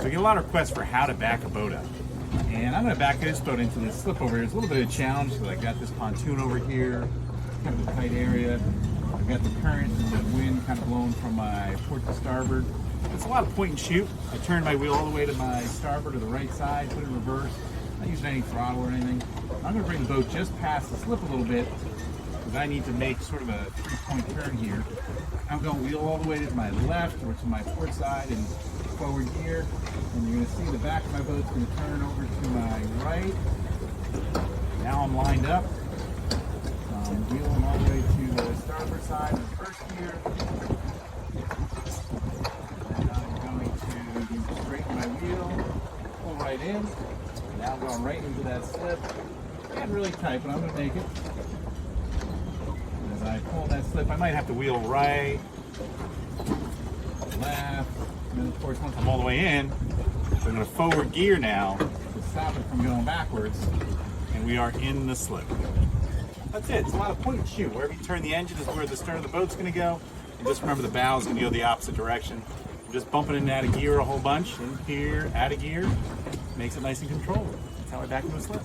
So we get a lot of requests for how to back a boat up. And I'm going to back this boat into this slip over here. It's a little bit of a challenge because I got this pontoon over here, kind of a tight area. I've got the current and the wind kind of blowing from my port to starboard. It's a lot of point and shoot. I turned my wheel all the way to my starboard to the right side, put it in reverse. Not using any throttle or anything. I'm going to bring the boat just past the slip a little bit because I need to make sort of a 3-point turn here. I'm going to wheel all the way to my left or to my port side and forward gear. And you're going to see the back of my boat's going to turn over to my right. Now I'm lined up. I'm wheeling all the way to the starboard side of the first gear. And I'm going to straighten my wheel, pull right in. Now I'm going right into that slip. Not really tight, but I'm going to make it. As I pull that slip, I might have to wheel right, left, and then of course once I'm all the way in, I'm going to forward gear now to stop it from going backwards, and we are in the slip. That's it. It's a lot of point and shoot. Wherever you turn the engine is where the stern of the boat's going to go. And just remember the bow is going to go the opposite direction. I'm just bumping in and out of gear a whole bunch. In here, out of gear. Makes it nice and controlled. That's how I back into a slip.